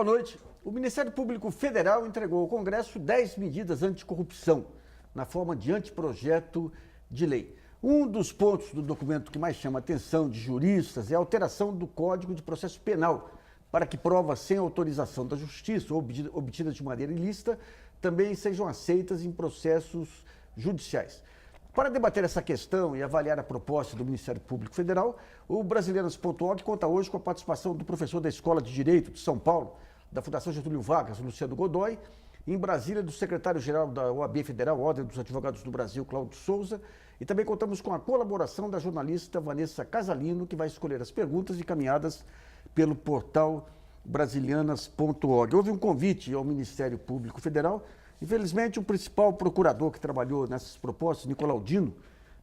Boa noite. O Ministério Público Federal entregou ao Congresso 10 medidas anticorrupção, na forma de anteprojeto de lei. Um dos pontos do documento que mais chama a atenção de juristas é a alteração do Código de Processo Penal, para que provas sem autorização da Justiça ou obtidas de maneira ilícita também sejam aceitas em processos judiciais. Para debater essa questão e avaliar a proposta do Ministério Público Federal, o Brasileiras.org conta hoje com a participação do professor da Escola de Direito de São Paulo, da Fundação Getúlio Vargas, Luciano Godoy, em Brasília, do secretário-geral da OAB Federal, Ordem dos Advogados do Brasil, Cláudio Souza, e também contamos com a colaboração da jornalista Vanessa Casalino, que vai escolher as perguntas encaminhadas pelo portal Brasilianas.org. Houve um convite ao Ministério Público Federal. Infelizmente, o principal procurador que trabalhou nessas propostas, Nicolau Dino,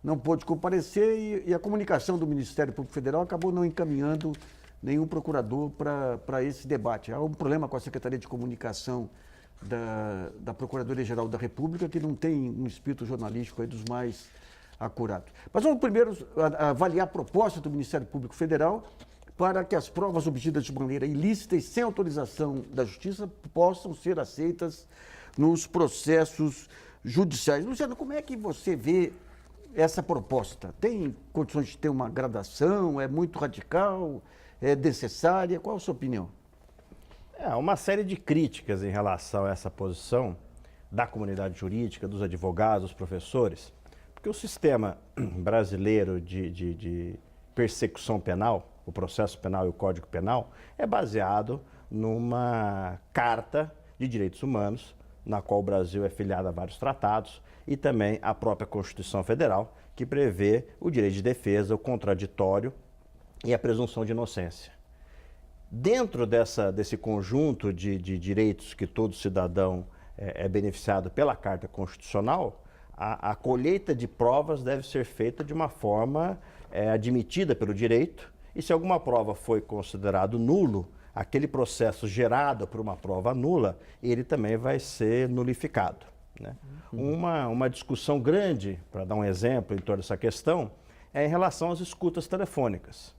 não pôde comparecer e a comunicação do Ministério Público Federal acabou não encaminhando nenhum procurador para esse debate. Há um problema com a Secretaria de Comunicação da Procuradoria-Geral da República, que não tem um espírito jornalístico aí dos mais acurados. Mas vamos primeiro avaliar a proposta do Ministério Público Federal para que as provas obtidas de maneira ilícita e sem autorização da Justiça possam ser aceitas nos processos judiciais. Luciano, como é que você vê essa proposta? Tem condições de ter uma gradação? É muito radical? É necessária? Qual a sua opinião? Há uma série de críticas em relação a essa posição da comunidade jurídica, dos advogados, dos professores, porque o sistema brasileiro de persecução penal, o processo penal e o Código Penal, é baseado numa Carta de Direitos Humanos, na qual o Brasil é filiado a vários tratados, e também a própria Constituição Federal, que prevê o direito de defesa, o contraditório e a presunção de inocência. Dentro desse conjunto de direitos que todo cidadão é beneficiado pela Carta Constitucional, a colheita de provas deve ser feita de uma forma admitida pelo direito, e se alguma prova foi considerado nulo, aquele processo gerado por uma prova nula, ele também vai ser nulificado, né? Uma discussão grande, para dar um exemplo em torno dessa questão, é em relação às escutas telefônicas.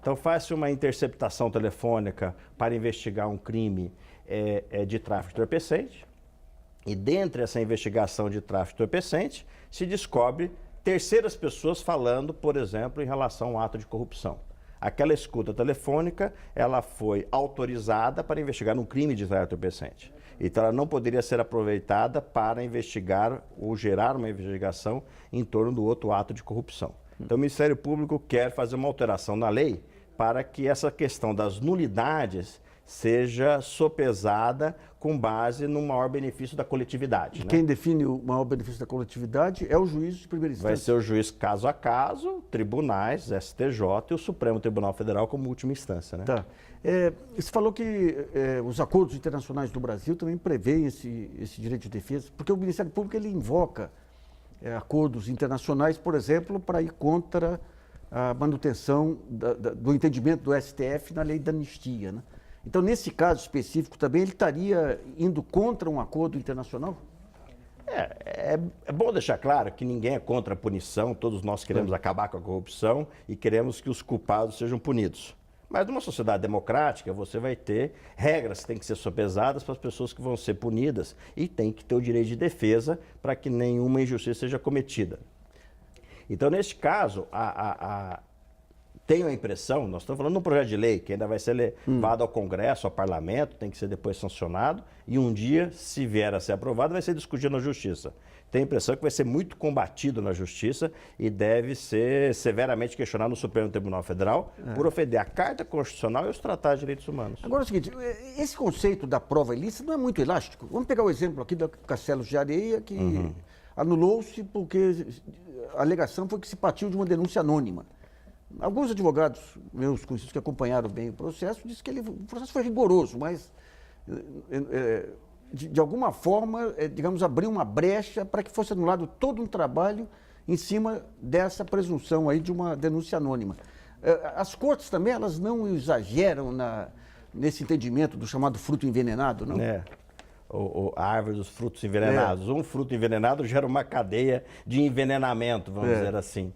Então faz-se uma interceptação telefônica para investigar um crime de tráfico de entorpecente, e dentro dessa investigação de tráfico de entorpecente se descobre terceiras pessoas falando, por exemplo, em relação a um ato de corrupção. Aquela escuta telefônica, ela foi autorizada para investigar um crime de tráfico de entorpecente. Então ela não poderia ser aproveitada para investigar ou gerar uma investigação em torno do outro ato de corrupção. Então o Ministério Público quer fazer uma alteração na lei para que essa questão das nulidades seja sopesada com base no maior benefício da coletividade. Quem define o maior benefício da coletividade é o juiz de primeira instância. Vai ser o juiz caso a caso, tribunais, STJ e o Supremo Tribunal Federal como última instância, né? Tá. Você falou que os acordos internacionais do Brasil também prevêem esse direito de defesa, porque o Ministério Público ele invoca acordos internacionais, por exemplo, para ir contra a manutenção do entendimento do STF na lei da anistia, né? Então, nesse caso específico também, ele estaria indo contra um acordo internacional? É bom deixar claro que ninguém é contra a punição, todos nós queremos acabar com a corrupção e queremos que os culpados sejam punidos. Mas numa sociedade democrática, você vai ter regras que têm que ser sopesadas para as pessoas que vão ser punidas e tem que ter o direito de defesa para que nenhuma injustiça seja cometida. Então, neste caso, tenho a impressão, nós estamos falando de um projeto de lei que ainda vai ser levado ao Congresso, ao Parlamento, tem que ser depois sancionado e um dia, se vier a ser aprovado, vai ser discutido na Justiça. Tenho a impressão que vai ser muito combatido na Justiça e deve ser severamente questionado no Supremo Tribunal Federal por ofender a Carta Constitucional e os Tratados de Direitos Humanos. Agora é o seguinte, esse conceito da prova ilícita não é muito elástico. Vamos pegar o exemplo aqui da Castelos de Areia, que anulou-se porque a alegação foi que se partiu de uma denúncia anônima. Alguns advogados meus conhecidos que acompanharam bem o processo dizem que o processo foi rigoroso, mas de alguma forma, digamos, abriu uma brecha para que fosse anulado todo um trabalho em cima dessa presunção aí de uma denúncia anônima. As cortes também, elas não exageram nesse entendimento do chamado fruto envenenado, não? A árvore dos frutos envenenados. Um fruto envenenado gera uma cadeia de envenenamento, vamos dizer assim.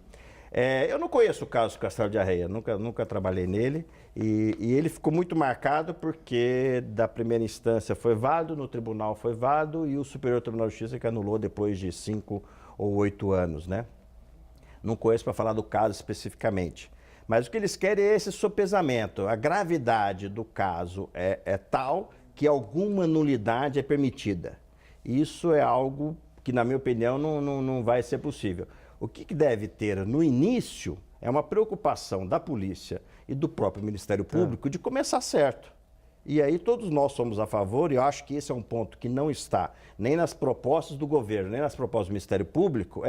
Eu não conheço o caso Castelo de Areia, nunca trabalhei nele, e ele ficou muito marcado porque da primeira instância foi válido, no tribunal foi válido, e o Superior Tribunal de Justiça que anulou depois de 5 ou 8 anos, né? Não conheço para falar do caso especificamente. Mas o que eles querem é esse sopesamento. A gravidade do caso é tal que alguma nulidade é permitida. Isso é algo que, na minha opinião, não vai ser possível. O que deve ter no início é uma preocupação da polícia e do próprio Ministério Público de começar certo. E aí todos nós somos a favor, e eu acho que esse é um ponto que não está nem nas propostas do governo, nem nas propostas do Ministério Público,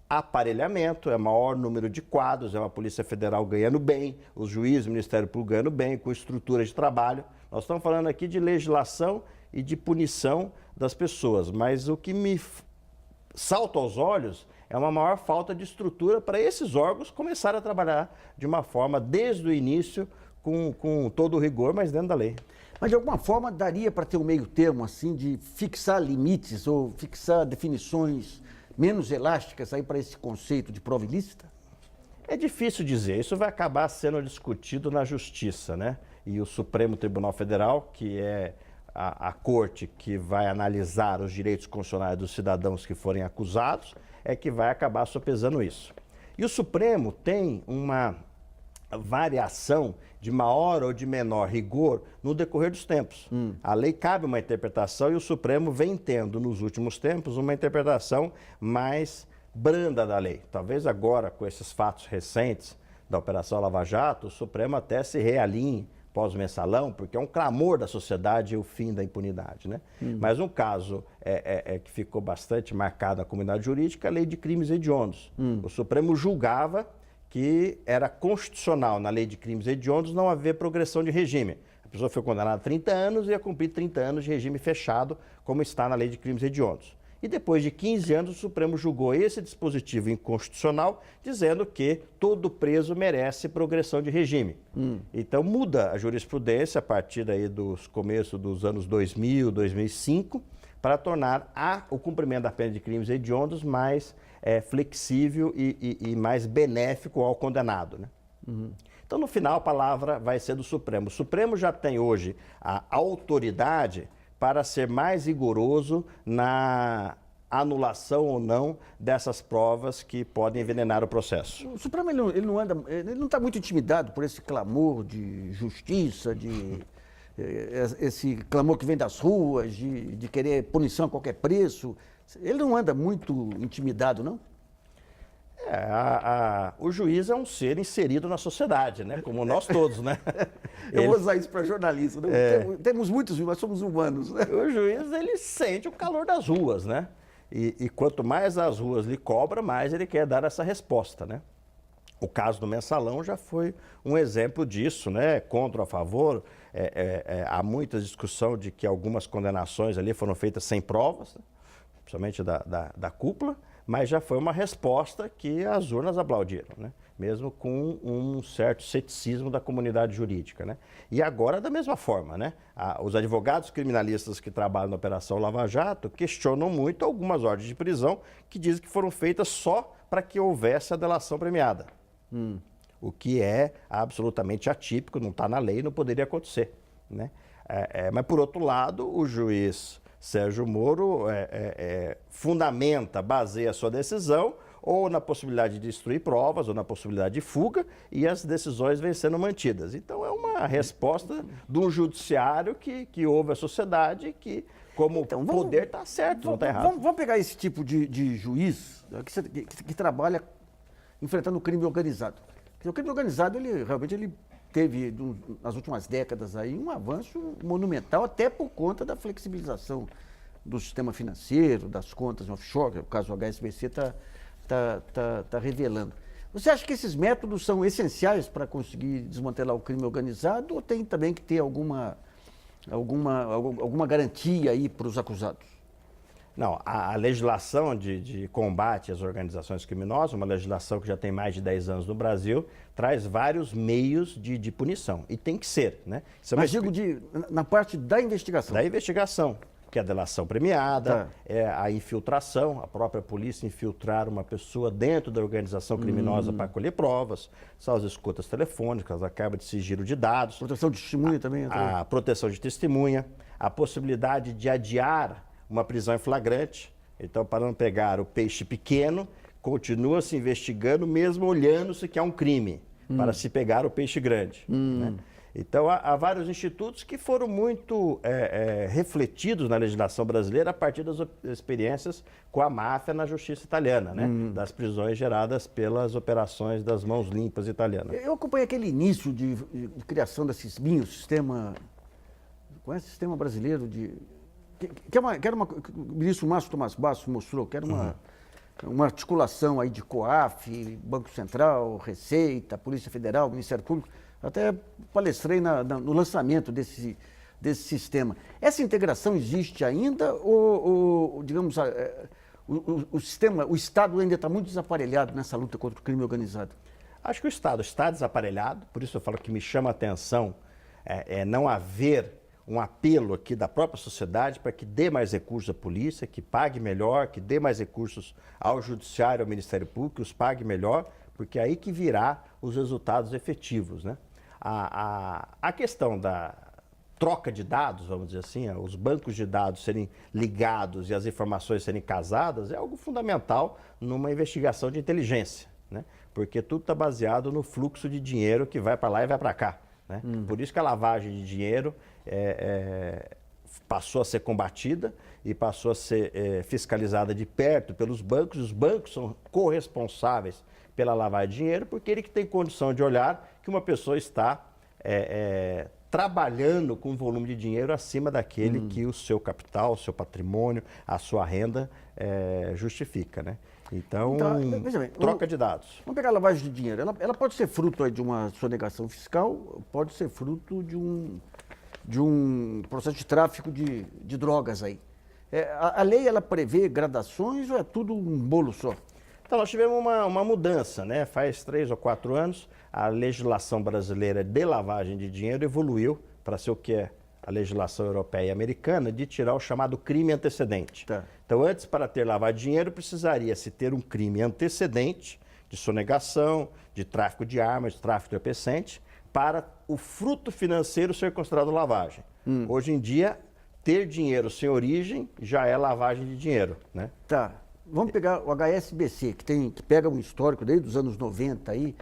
aparelhamento, é maior número de quadros, é uma Polícia Federal ganhando bem, os juízes, o Ministério Público ganhando bem, com estrutura de trabalho. Nós estamos falando aqui de legislação e de punição das pessoas, mas o que me salta aos olhos é uma maior falta de estrutura para esses órgãos começarem a trabalhar de uma forma, desde o início, com todo o rigor, mas dentro da lei. Mas de alguma forma daria para ter um meio termo assim de fixar limites ou fixar definições menos elásticas aí para esse conceito de prova ilícita? É difícil dizer, isso vai acabar sendo discutido na Justiça, né? E o Supremo Tribunal Federal, que é a corte que vai analisar os direitos constitucionais dos cidadãos que forem acusados, é que vai acabar sopesando isso. E o Supremo tem uma variação de maior ou de menor rigor no decorrer dos tempos. A lei cabe uma interpretação e o Supremo vem tendo, nos últimos tempos, uma interpretação mais branda da lei. Talvez agora, com esses fatos recentes da Operação Lava Jato, o Supremo até se realinhe pós-mensalão, porque é um clamor da sociedade o fim da impunidade, né? Mas um caso que ficou bastante marcado na comunidade jurídica, a lei de crimes hediondos. O Supremo julgava que era constitucional na lei de crimes hediondos não haver progressão de regime. A pessoa foi condenada a 30 anos e ia cumprir 30 anos de regime fechado, como está na lei de crimes hediondos. E depois de 15 anos, o Supremo julgou esse dispositivo inconstitucional, dizendo que todo preso merece progressão de regime. Então muda a jurisprudência a partir daí dos começos dos anos 2000, 2005, para tornar o cumprimento da pena de crimes hediondos mais flexível e mais benéfico ao condenado, né? Então, no final, a palavra vai ser do Supremo. O Supremo já tem hoje a autoridade para ser mais rigoroso na anulação ou não dessas provas que podem envenenar o processo. O Supremo ele não está muito intimidado por esse clamor de justiça, esse clamor que vem das ruas, de querer punição a qualquer preço. Ele não anda muito intimidado, não? O juiz é um ser inserido na sociedade, né? Como nós todos, né? Eu vou usar isso para jornalista. Né? Temos muitos, mas somos humanos, né? O juiz, ele sente o calor das ruas, né? E quanto mais as ruas lhe cobram, mais ele quer dar essa resposta, né? O caso do Mensalão já foi um exemplo disso, né? Contra ou a favor. Há muita discussão de que algumas condenações ali foram feitas sem provas, né? Principalmente da cúpula, mas já foi uma resposta que as urnas aplaudiram, né? Mesmo com um certo ceticismo da comunidade jurídica, né? E agora da mesma forma, né? Os advogados criminalistas que trabalham na Operação Lava Jato questionam muito algumas ordens de prisão que dizem que foram feitas só para que houvesse a delação premiada. O que é absolutamente atípico, não está na lei, não poderia acontecer, né? Mas, por outro lado, o juiz Sérgio Moro fundamenta, baseia a sua decisão ou na possibilidade de destruir provas ou na possibilidade de fuga, e as decisões vêm sendo mantidas. Então é uma resposta de um judiciário que ouve a sociedade, que como poder está certo, não está errado. Vamos pegar esse tipo de juiz que trabalha enfrentando o crime organizado. Porque o crime organizado, realmente teve, nas últimas décadas, aí, um avanço monumental, até por conta da flexibilização do sistema financeiro, das contas offshore, o caso do HSBC está revelando. Você acha que esses métodos são essenciais para conseguir desmantelar o crime organizado ou tem também que ter alguma garantia aí para os acusados? Não, a legislação de combate às organizações criminosas, uma legislação que já tem mais de 10 anos no Brasil, traz vários meios de punição. E tem que ser, né? Mas digo na parte da investigação. Da investigação. que é a delação premiada, Tá. é a infiltração, a própria polícia infiltrar uma pessoa dentro da organização criminosa para colher provas, são as escutas telefônicas, a quebra de sigilo de dados, Proteção de testemunha também entra. a proteção de testemunha, a possibilidade de adiar uma prisão em flagrante. Então, para não pegar o peixe pequeno, continua se investigando, mesmo olhando-se que há um crime, para se pegar o peixe grande. Né? Então, há vários institutos que foram muito refletidos na legislação brasileira a partir das experiências com a máfia na justiça italiana, né? Das prisões geradas pelas operações das mãos limpas italianas. Eu acompanhei aquele início de criação da SISBIN, o sistema. Conhece o sistema brasileiro de. Que era uma. Que o ministro Márcio Tomás Basso mostrou, que era uma articulação aí de COAF, Banco Central, Receita, Polícia Federal, Ministério Público. Até palestrei no lançamento desse sistema. Essa integração existe ainda ou digamos, o sistema, o Estado ainda está muito desaparelhado nessa luta contra o crime organizado? Acho que o Estado está desaparelhado, por isso eu falo que me chama a atenção não haver um apelo aqui da própria sociedade para que dê mais recursos à polícia, que pague melhor, que dê mais recursos ao judiciário, ao Ministério Público, que os pague melhor, porque é aí que virá os resultados efetivos, né? A questão da troca de dados, vamos dizer assim, os bancos de dados serem ligados e as informações serem casadas é algo fundamental numa investigação de inteligência, né? Porque tudo está baseado no fluxo de dinheiro que vai para lá e vai para cá, né? Por isso que a lavagem de dinheiro passou a ser combatida e passou a ser fiscalizada de perto pelos bancos. Os bancos são corresponsáveis pela lavagem de dinheiro, porque ele que tem condição de olhar que uma pessoa está trabalhando com um volume de dinheiro acima daquele que o seu capital, o seu patrimônio, a sua renda justifica, né? Então, veja bem, troca de dados. Vamos pegar a lavagem de dinheiro. Ela pode ser fruto aí de uma sonegação fiscal, pode ser fruto de um processo de tráfico de drogas aí. A lei, ela prevê gradações ou é tudo um bolo só? Então, nós tivemos uma mudança, né? Faz 3 ou 4 anos, a legislação brasileira de lavagem de dinheiro evoluiu para ser o que é a legislação europeia e americana, de tirar o chamado crime antecedente. Tá. Então, antes, para ter lavagem de dinheiro, precisaria-se ter um crime antecedente de sonegação, de tráfico de armas, de tráfico de entorpecente, para o fruto financeiro ser considerado lavagem. Hoje em dia, ter dinheiro sem origem já é lavagem de dinheiro, né? Tá. Vamos pegar o HSBC, que pega um histórico desde os anos 90 aí.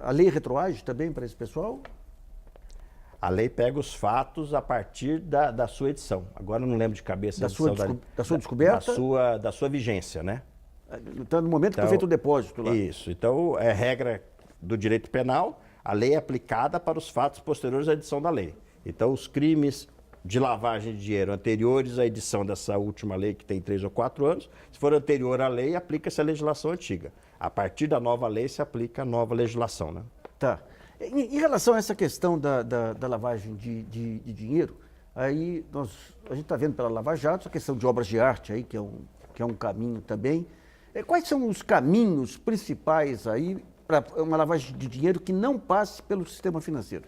A lei retroage também para esse pessoal? A lei pega os fatos a partir da sua edição. Agora eu não lembro de cabeça Da a sua edição descoberta? Da sua vigência, né? Então, no momento que foi feito o depósito lá. Isso. Então, é regra do direito penal, a lei é aplicada para os fatos posteriores à edição da lei. Então, os crimes de lavagem de dinheiro anteriores à edição dessa última lei, que tem 3 ou 4 anos, se for anterior à lei, aplica-se a legislação antiga. A partir da nova lei, se aplica a nova legislação, né? Tá. Em relação a essa questão da lavagem de dinheiro, aí a gente está vendo pela Lava Jato a questão de obras de arte aí, que é um caminho também. Quais são os caminhos principais aí para uma lavagem de dinheiro que não passe pelo sistema financeiro?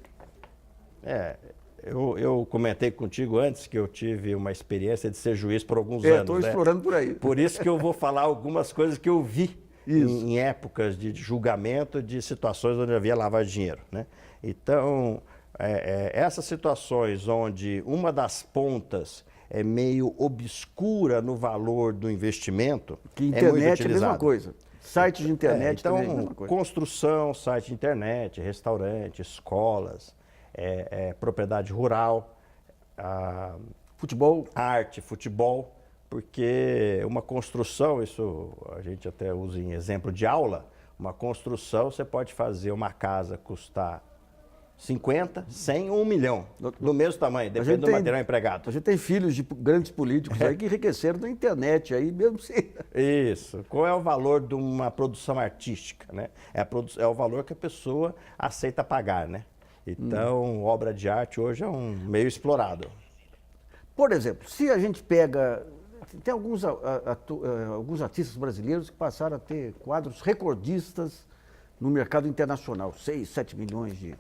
Eu comentei contigo antes que eu tive uma experiência de ser juiz por alguns anos. Estou explorando por aí. Por isso que eu vou falar algumas coisas que eu vi em épocas de julgamento de situações onde havia lavagem de dinheiro, né? Então, essas situações onde uma das pontas é meio obscura no valor do investimento, Que muito internet é a utilizado. mesma coisa. Site de internet então, também é a mesma coisa. construção, site de internet, restaurante, escolas, propriedade rural, Futebol. arte, futebol, porque uma construção, isso a gente até usa em exemplo de aula, uma construção você pode fazer uma casa custar 50, 100 ou 1 milhão, do mesmo tamanho, depende do material empregado. A gente tem filhos de grandes políticos aí que enriqueceram na internet, aí mesmo sem... Isso. Qual é o valor de uma produção artística, né? É o valor que a pessoa aceita pagar, né? Então, obra de arte hoje é um meio explorado. Por exemplo, se a gente pega... Tem alguns artistas brasileiros que passaram a ter quadros recordistas no mercado internacional, 6, 7 milhões de...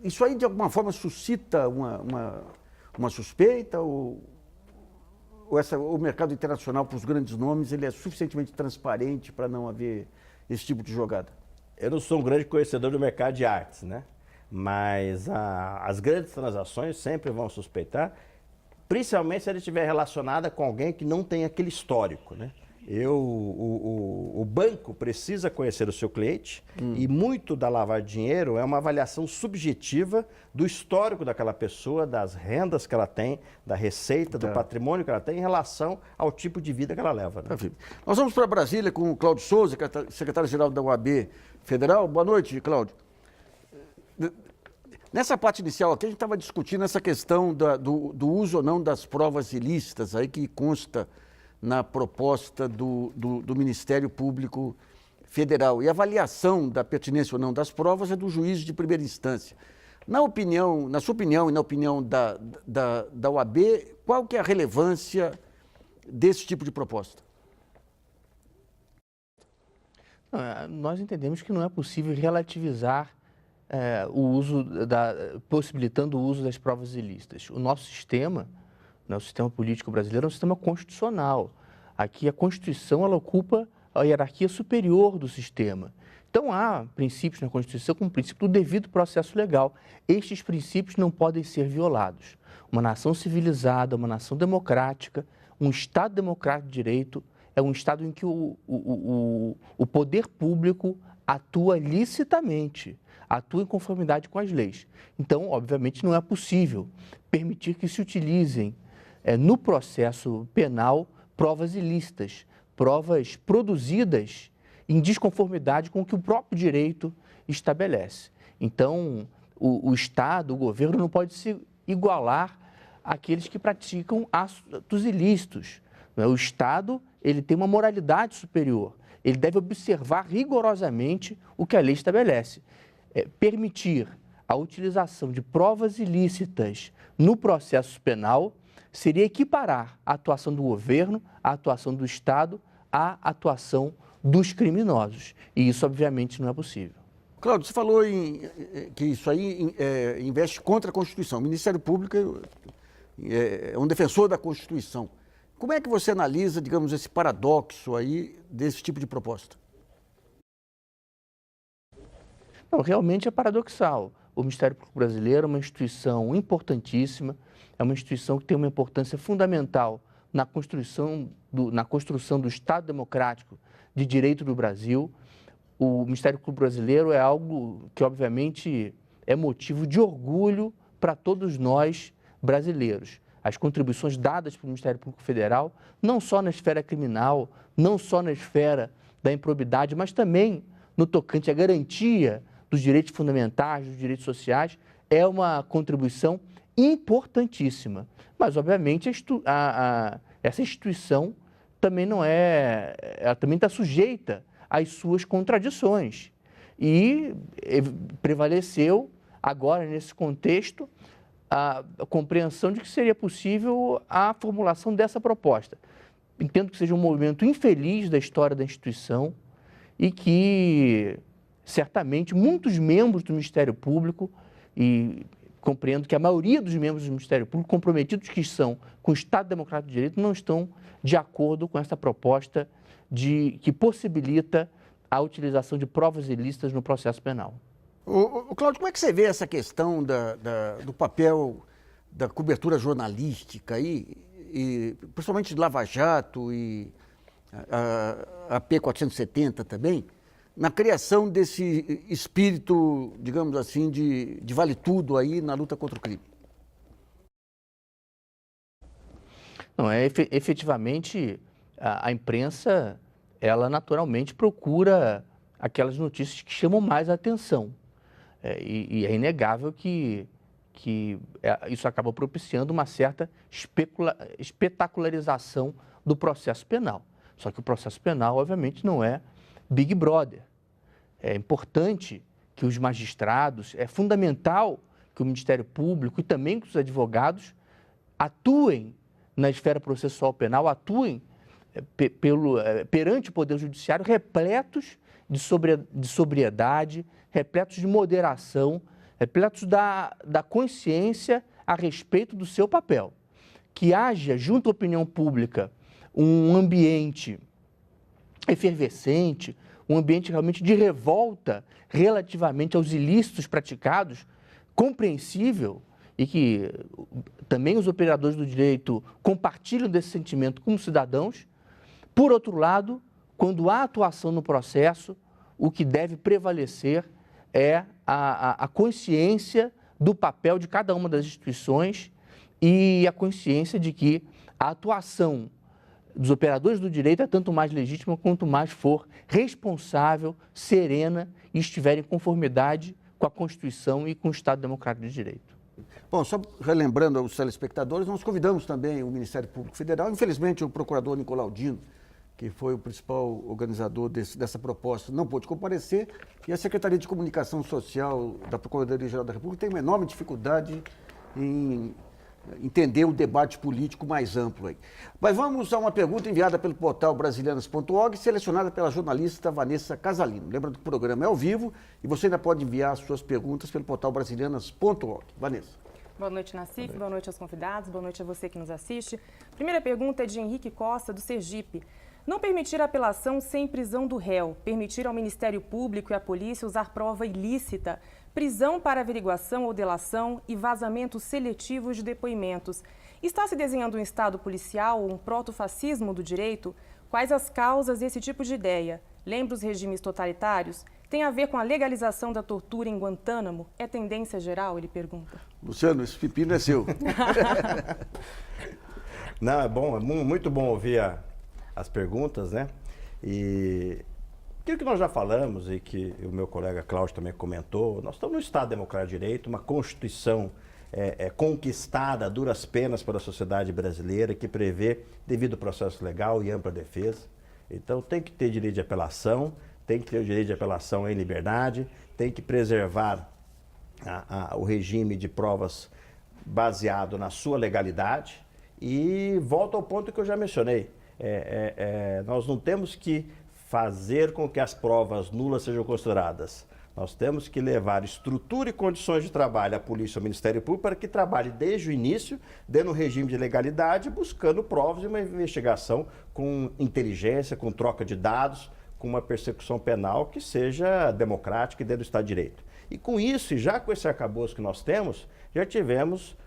isso aí, de alguma forma, suscita uma suspeita ou o mercado internacional para os grandes nomes ele é suficientemente transparente para não haver esse tipo de jogada? Eu não sou um grande conhecedor do mercado de artes, né? Mas as grandes transações sempre vão suspeitar, principalmente se ela estiver relacionada com alguém que não tem aquele histórico, né? O banco precisa conhecer o seu cliente e muito da lavagem de dinheiro é uma avaliação subjetiva do histórico daquela pessoa, das rendas que ela tem, da receita, do patrimônio que ela tem em relação ao tipo de vida que ela leva. Né? Nós vamos para Brasília com o Cláudio Souza, secretário-geral da OAB Federal. Boa noite, Cláudio. Nessa parte inicial aqui, a gente estava discutindo essa questão do uso ou não das provas ilícitas, aí que consta na proposta do Ministério Público Federal. E a avaliação da pertinência ou não das provas é do juiz de primeira instância. Na sua opinião e na opinião da OAB, qual que é a relevância desse tipo de proposta? Nós entendemos que não é possível relativizar o uso, possibilitando o uso das provas ilícitas. O nosso sistema, o sistema político brasileiro é um sistema constitucional. Aqui a Constituição ela ocupa a hierarquia superior do sistema. Então há princípios na Constituição como o princípio do devido processo legal. Estes princípios não podem ser violados. Uma nação civilizada, uma nação democrática, um Estado democrático de direito é um Estado em que o poder público atua licitamente, atua em conformidade com as leis. Então, obviamente, não é possível permitir que se utilizem no processo penal provas ilícitas, provas produzidas em desconformidade com o que o próprio direito estabelece. Então, o Estado, o governo não pode se igualar àqueles que praticam atos ilícitos. O Estado ele tem uma moralidade superior, ele deve observar rigorosamente o que a lei estabelece. Permitir a utilização de provas ilícitas no processo penal seria equiparar a atuação do governo, a atuação do Estado, à atuação dos criminosos. E isso, obviamente, não é possível. Cláudio, você falou que isso aí investe contra a Constituição. O Ministério Público é um defensor da Constituição. Como é que você analisa, digamos, esse paradoxo aí desse tipo de proposta? Não, realmente é paradoxal. O Ministério Público Brasileiro é uma instituição importantíssima, é uma instituição que tem uma importância fundamental na construção do Estado democrático de direito do Brasil. O Ministério Público Brasileiro é algo que, obviamente, é motivo de orgulho para todos nós brasileiros. As contribuições dadas pelo Ministério Público Federal, não só na esfera criminal, não só na esfera da improbidade, mas também no tocante à garantia dos direitos fundamentais, dos direitos sociais, é uma contribuição importantíssima. Mas, obviamente, essa instituição também ela também está sujeita às suas contradições. E prevaleceu, agora, nesse contexto, a compreensão de que seria possível a formulação dessa proposta. Entendo que seja um movimento infeliz da história da instituição e que, certamente, muitos membros do Ministério Público, e compreendo que a maioria dos membros do Ministério Público, comprometidos que são com o Estado Democrático de Direito, não estão de acordo com essa proposta que possibilita a utilização de provas ilícitas no processo penal. Cláudio, como é que você vê essa questão do papel da cobertura jornalística aí, e principalmente de Lava Jato e a P470 também, na criação desse espírito, digamos assim, de vale tudo aí na luta contra o crime? Não, efetivamente, a imprensa, ela naturalmente procura aquelas notícias que chamam mais a atenção. E é inegável que isso acaba propiciando uma certa espetacularização do processo penal. Só que o processo penal, obviamente, não é Big Brother. É importante que os magistrados, é fundamental que o Ministério Público e também que os advogados atuem na esfera processual penal, atuem perante o Poder Judiciário repletos de sobriedade, repletos de moderação, repletos da consciência a respeito do seu papel. que haja, junto à opinião pública, um ambiente efervescente, um ambiente realmente de revolta relativamente aos ilícitos praticados, compreensível, e que também os operadores do direito compartilham desse sentimento como cidadãos. Por outro lado, quando há atuação no processo, o que deve prevalecer é a consciência do papel de cada uma das instituições e a consciência de que a atuação dos operadores do direito é tanto mais legítima quanto mais for responsável, serena e estiver em conformidade com a Constituição e com o Estado Democrático de Direito. Bom, só relembrando aos telespectadores, nós convidamos também o Ministério Público Federal, infelizmente o procurador Nicolau Dino, que foi o principal organizador dessa proposta, não pôde comparecer, e a Secretaria de Comunicação Social da Procuradoria-Geral da República tem uma enorme dificuldade em entender o debate político mais amplo aí. Mas vamos a uma pergunta enviada pelo portal brasilianas.org, selecionada pela jornalista Vanessa Casalino. Lembra que o programa é ao vivo e você ainda pode enviar suas perguntas pelo portal brasilianas.org. Vanessa. Boa noite, Nassif. Boa noite aos convidados. Boa noite a você que nos assiste. Primeira pergunta é de Henrique Costa, do Sergipe. Não permitir a apelação sem prisão do réu, permitir ao Ministério Público e à polícia usar prova ilícita, prisão para averiguação ou delação e vazamento seletivo de depoimentos. Está se desenhando um Estado policial ou um protofascismo do direito? Quais as causas desse tipo de ideia? Lembra os regimes totalitários? Tem a ver com a legalização da tortura em Guantánamo? É tendência geral? Ele pergunta. Luciano, esse pepino é seu. Não, é bom, é muito bom ouvir as perguntas, né? E aquilo que nós já falamos e que o meu colega Cláudio também comentou, nós estamos no Estado Democrático de Direito, uma Constituição conquistada a duras penas pela sociedade brasileira, que prevê devido processo legal e ampla defesa. Então tem que ter direito de apelação, tem que ter o direito de apelação em liberdade, tem que preservar o regime de provas baseado na sua legalidade. E volto ao ponto que eu já mencionei. Nós não temos que fazer com que as provas nulas sejam consideradas. Nós temos que levar estrutura e condições de trabalho à polícia e ao Ministério Público para que trabalhe desde o início, dentro do regime de legalidade, buscando provas e uma investigação com inteligência, com troca de dados, com uma persecução penal que seja democrática e dentro do Estado de Direito. E com isso, e já com esse arcabouço que nós temos, já tivemos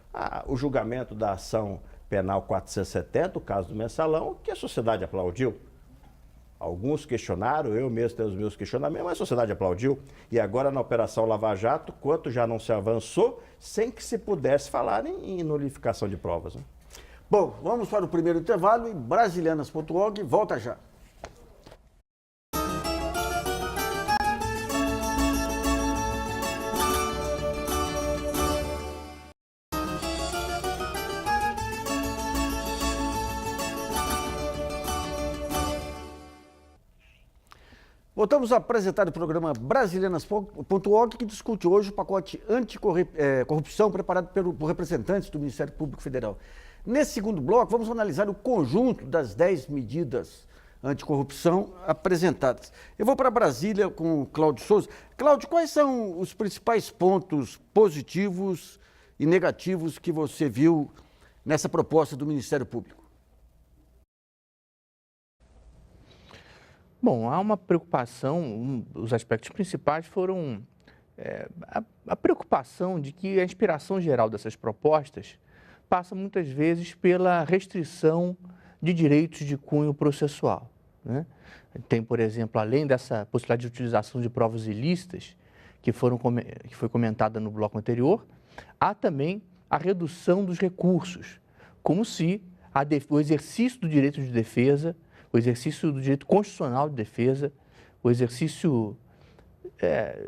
o julgamento da ação penal 470, o caso do Mensalão, que a sociedade aplaudiu. Alguns questionaram, eu mesmo tenho os meus questionamentos, mas a sociedade aplaudiu. E agora na Operação Lava Jato, quanto já não se avançou, sem que se pudesse falar em nulificação de provas, né? Bom, vamos para o primeiro intervalo e brasilianas.org volta já. Voltamos a apresentar o programa brasilianas.org, que discute hoje o pacote anticorrupção preparado por representantes do Ministério Público Federal. Nesse segundo bloco, vamos analisar o conjunto das 10 medidas anticorrupção apresentadas. Eu vou para Brasília com o Cláudio Souza. Cláudio, quais são os principais pontos positivos e negativos que você viu nessa proposta do Ministério Público? Bom, há uma preocupação, os aspectos principais foram a preocupação de que a inspiração geral dessas propostas passa muitas vezes pela restrição de direitos de cunho processual, né? Tem, por exemplo, além dessa possibilidade de utilização de provas ilícitas, que foi comentada no bloco anterior, há também a redução dos recursos, como se o exercício do direito de defesa, o exercício do direito constitucional de defesa, o exercício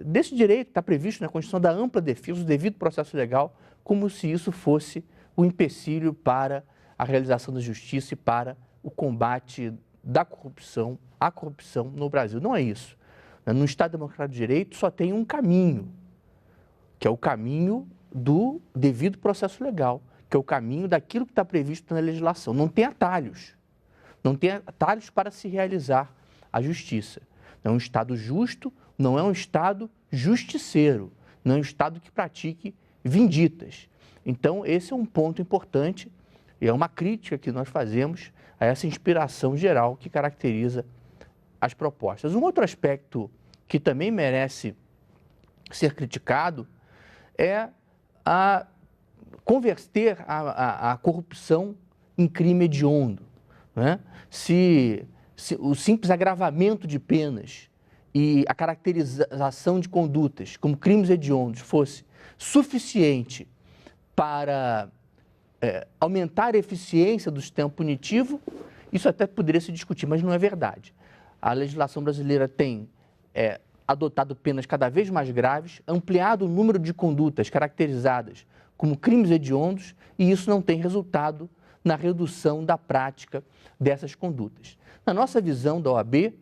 desse direito que está previsto na Constituição da ampla defesa, o devido processo legal, como se isso fosse o empecilho para a realização da justiça e para o combate à corrupção no Brasil. Não é isso. No Estado Democrático de Direito só tem um caminho, que é o caminho do devido processo legal, que é o caminho daquilo que está previsto na legislação. Não tem atalhos. Não tem atalhos para se realizar a justiça. Não é um Estado justo, não é um Estado justiceiro, não é um Estado que pratique vinditas. Então, esse é um ponto importante E é uma crítica que nós fazemos a essa inspiração geral que caracteriza as propostas. Um outro aspecto que também merece ser criticado é a converter a corrupção em crime hediondo, né? Se o simples agravamento de penas e a caracterização de condutas como crimes hediondos fosse suficiente para aumentar a eficiência do sistema punitivo, isso até poderia se discutir, mas não é verdade. A legislação brasileira tem adotado penas cada vez mais graves, ampliado o número de condutas caracterizadas como crimes hediondos, e isso não tem resultado na redução da prática dessas condutas. Na nossa visão da OAB,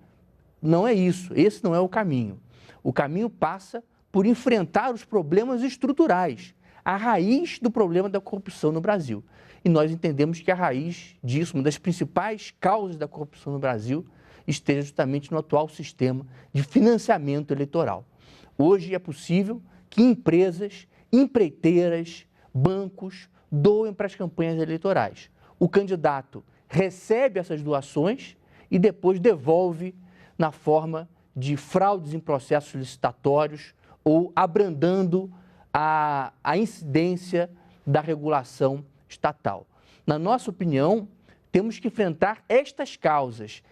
não é isso, esse não é o caminho. O caminho passa por enfrentar os problemas estruturais, a raiz do problema da corrupção no Brasil. E nós entendemos que a raiz disso, uma das principais causas da corrupção no Brasil, esteja justamente no atual sistema de financiamento eleitoral. Hoje é possível que empresas, empreiteiras, bancos doem para as campanhas eleitorais. O candidato recebe essas doações e depois devolve na forma de fraudes em processos licitatórios ou abrandando a incidência da regulação estatal. Na nossa opinião, temos que enfrentar estas causas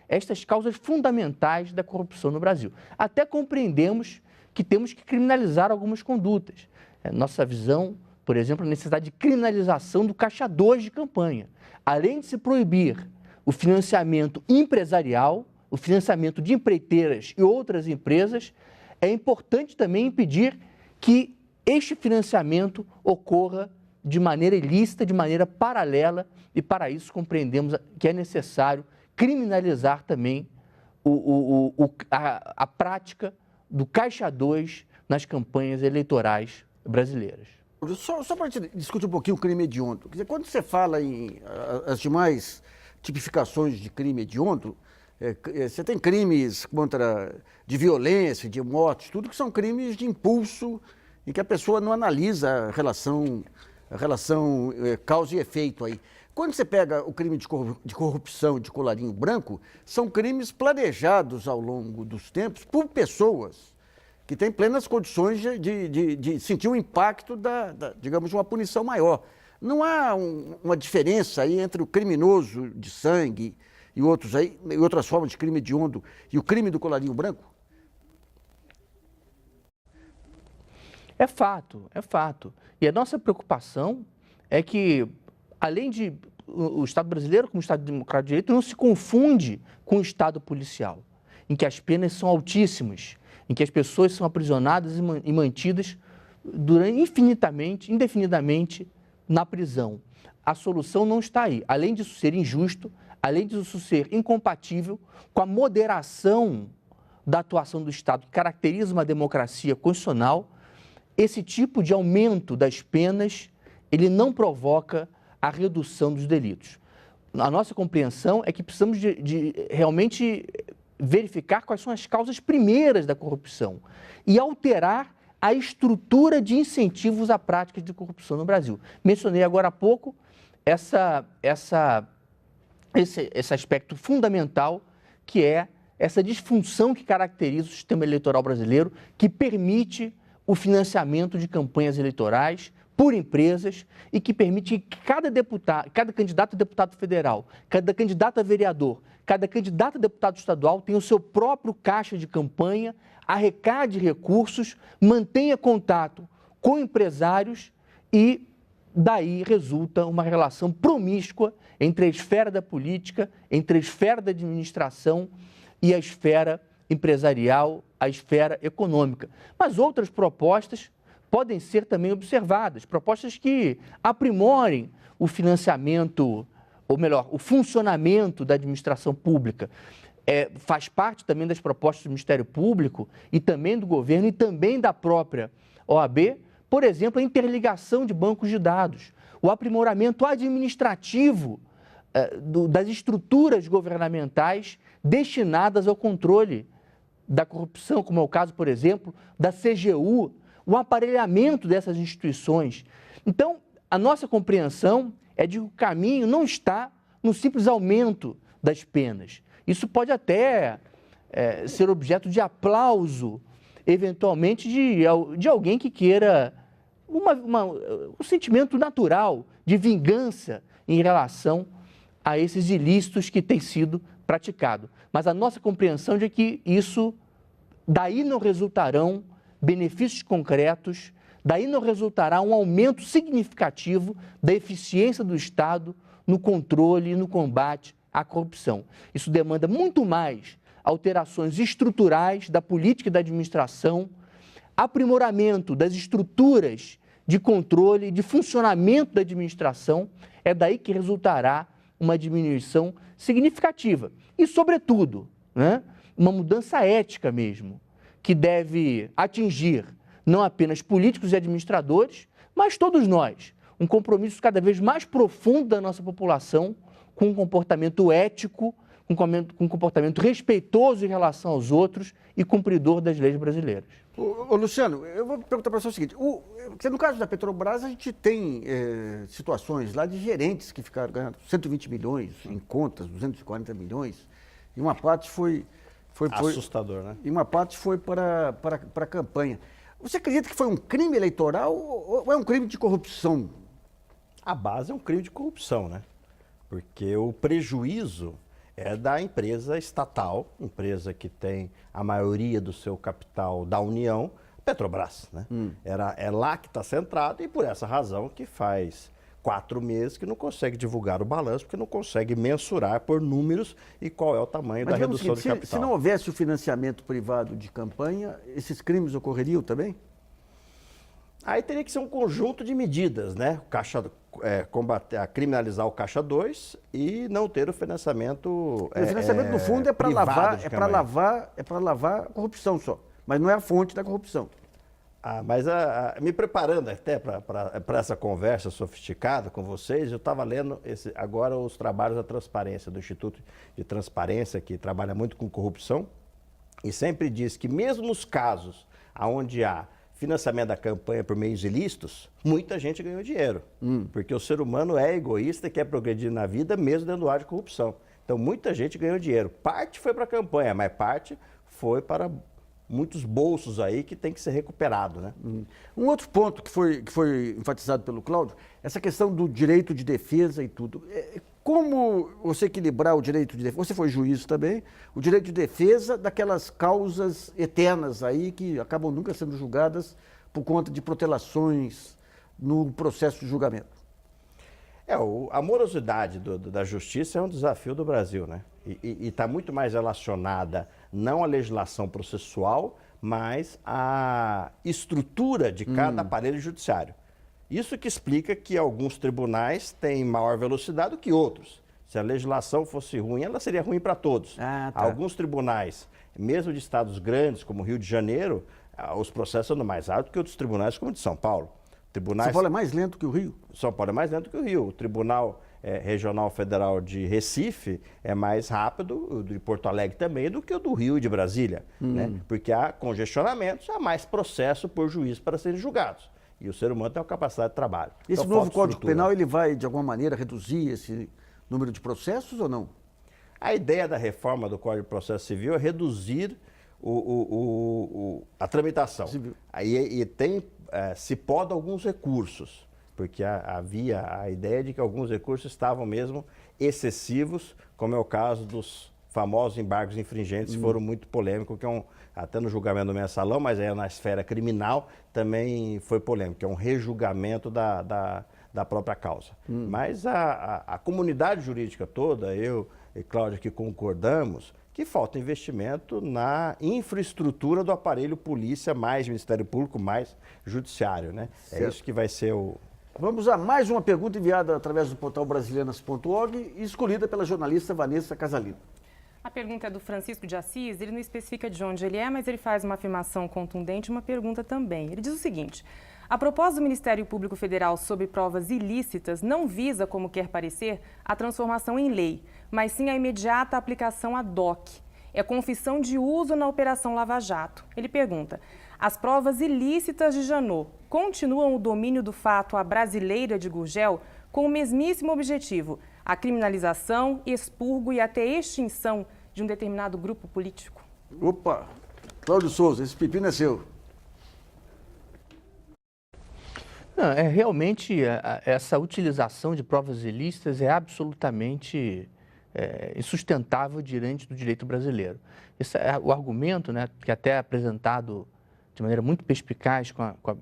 fundamentais da corrupção no Brasil. Até compreendemos que temos que criminalizar algumas condutas. Nossa visão, por exemplo, a necessidade de criminalização do caixa 2 de campanha. Além de se proibir o financiamento empresarial, o financiamento de empreiteiras e outras empresas, é importante também impedir que este financiamento ocorra de maneira ilícita, de maneira paralela, e para isso compreendemos que é necessário criminalizar também a prática do caixa 2 nas campanhas eleitorais brasileiras. Só para discutir um pouquinho o crime hediondo, quer dizer, quando você fala em as demais tipificações de crime hediondo, você tem crimes de violência, de morte, tudo que são crimes de impulso em que a pessoa não analisa a relação causa e efeito aí. Quando você pega o crime de corrupção de colarinho branco, são crimes planejados ao longo dos tempos por pessoas que têm plenas condições de sentir o impacto digamos, uma punição maior. Não há uma diferença aí entre o criminoso de sangue e outras formas de crime hediondo e o crime do colarinho branco? É fato, é fato. E a nossa preocupação é que, além de o Estado brasileiro, como Estado democrático de direito, não se confunde com o Estado policial, em que as penas são altíssimas, em que as pessoas são aprisionadas e mantidas indefinidamente na prisão. A solução não está aí. Além disso ser injusto, além disso ser incompatível com a moderação da atuação do Estado, que caracteriza uma democracia constitucional, esse tipo de aumento das penas, ele não provoca a redução dos delitos. A nossa compreensão é que precisamos de realmente verificar quais são as causas primeiras da corrupção e alterar a estrutura de incentivos a práticas de corrupção no Brasil. Mencionei agora há pouco esse aspecto fundamental, que é essa disfunção que caracteriza o sistema eleitoral brasileiro, que permite o financiamento de campanhas eleitorais por empresas e que permite que cada candidato a deputado federal, cada candidato a vereador, cada candidato a deputado estadual tenha o seu próprio caixa de campanha, arrecade recursos, mantenha contato com empresários e daí resulta uma relação promíscua entre a esfera da política, entre a esfera da administração e a esfera empresarial, a esfera econômica. Mas outras propostas podem ser também observadas, propostas que aprimorem o financiamento, ou melhor, o funcionamento da administração pública. Faz parte também das propostas do Ministério Público e também do governo e também da própria OAB, por exemplo, a interligação de bancos de dados, o aprimoramento administrativo das estruturas governamentais destinadas ao controle da corrupção, como é o caso, por exemplo, da CGU, o aparelhamento dessas instituições. Então, a nossa compreensão é de que o caminho não está no simples aumento das penas. Isso pode até ser objeto de aplauso, eventualmente, de alguém que queira um sentimento natural de vingança em relação a esses ilícitos que têm sido praticados. Mas a nossa compreensão é que daí não resultarão benefícios concretos, daí não resultará um aumento significativo da eficiência do Estado no controle e no combate à corrupção. Isso demanda muito mais alterações estruturais da política e da administração, aprimoramento das estruturas de controle e de funcionamento da administração. É daí que resultará uma diminuição significativa. E, sobretudo, uma mudança ética mesmo, que deve atingir não apenas políticos e administradores, mas todos nós. Um compromisso cada vez mais profundo da nossa população com um comportamento ético, com um comportamento respeitoso em relação aos outros e cumpridor das leis brasileiras. Ô Luciano, eu vou perguntar para você o seguinte, no caso da Petrobras, a gente tem situações lá de gerentes que ficaram ganhando 120 milhões em contas, 240 milhões, e uma parte foi assustador, né? E uma parte foi para a campanha. Você acredita que foi um crime eleitoral ou é um crime de corrupção? A base é um crime de corrupção, né? Porque o prejuízo é da empresa estatal, empresa que tem a maioria do seu capital da União, Petrobras, né? É lá que está centrado e por essa razão que faz 4 meses que não consegue divulgar o balanço, porque não consegue mensurar por números e qual é o tamanho da redução de capital. Se não houvesse o financiamento privado de campanha, esses crimes ocorreriam também? Aí teria que ser um conjunto de medidas, né? Combater, criminalizar o Caixa 2 e não ter o financiamento. O financiamento, no fundo, é para lavar a corrupção só, mas não é a fonte da corrupção. Mas me preparando até para essa conversa sofisticada com vocês, eu estava lendo agora os trabalhos da transparência, do Instituto de Transparência, que trabalha muito com corrupção, e sempre diz que mesmo nos casos onde há financiamento da campanha por meios ilícitos, muita gente ganhou dinheiro, porque o ser humano é egoísta e quer progredir na vida mesmo dentro do ar de corrupção. Então muita gente ganhou dinheiro. Parte foi para a campanha, mas parte foi para muitos bolsos aí que tem que ser recuperado, né? Um outro ponto que foi enfatizado pelo Cláudio, essa questão do direito de defesa e tudo. Como você equilibrar o direito de defesa, você foi juiz também, o direito de defesa daquelas causas eternas aí que acabam nunca sendo julgadas por conta de protelações no processo de julgamento? A morosidade da justiça é um desafio do Brasil, né? E está muito mais relacionada não à legislação processual, mas à estrutura de cada aparelho judiciário. Isso que explica que alguns tribunais têm maior velocidade do que outros. Se a legislação fosse ruim, ela seria ruim para todos. Tá. Alguns tribunais, mesmo de estados grandes como Rio de Janeiro, os processos andam mais rápido que outros tribunais como o de São Paulo. São Paulo é mais lento que o Rio? São Paulo é mais lento que o Rio. O Tribunal Regional Federal de Recife é mais rápido, o de Porto Alegre também, do que o do Rio e de Brasília. Né? Porque há congestionamentos, há mais processo por juiz para serem julgados. E o ser humano tem uma capacidade de trabalho. Esse novo Código Penal, ele vai, de alguma maneira, reduzir esse número de processos ou não? A ideia da reforma do Código de Processo Civil é reduzir a tramitação. Aí se poda alguns recursos, porque havia a ideia de que alguns recursos estavam mesmo excessivos, como é o caso dos famosos embargos infringentes, que foram muito polêmicos, que até no julgamento do mensalão, mas aí na esfera criminal também foi polêmico, que é um rejulgamento da própria causa. Mas a comunidade jurídica toda, eu e Cláudia, que concordamos, que falta investimento na infraestrutura do aparelho polícia, mais Ministério Público, mais Judiciário, né? Certo. É isso que vai ser o... Vamos a mais uma pergunta enviada através do portal brasilianas.org e escolhida pela jornalista Vanessa Casalino. A pergunta é do Francisco de Assis, ele não especifica de onde ele é, mas ele faz uma afirmação contundente e uma pergunta também. Ele diz o seguinte: a proposta do Ministério Público Federal sobre provas ilícitas não visa, como quer parecer, a transformação em lei, mas sim a imediata aplicação ad hoc. É confissão de uso na Operação Lava Jato. Ele pergunta: as provas ilícitas de Janot continuam o domínio do fato à brasileira de Gurgel, com o mesmíssimo objetivo: a criminalização, expurgo e até extinção de um determinado grupo político? Opa, Cláudio Souza, esse pepino é seu. Não, realmente essa utilização de provas ilícitas é absolutamente insustentável diante do direito brasileiro. Esse é o argumento, né, que até é apresentado de maneira muito perspicaz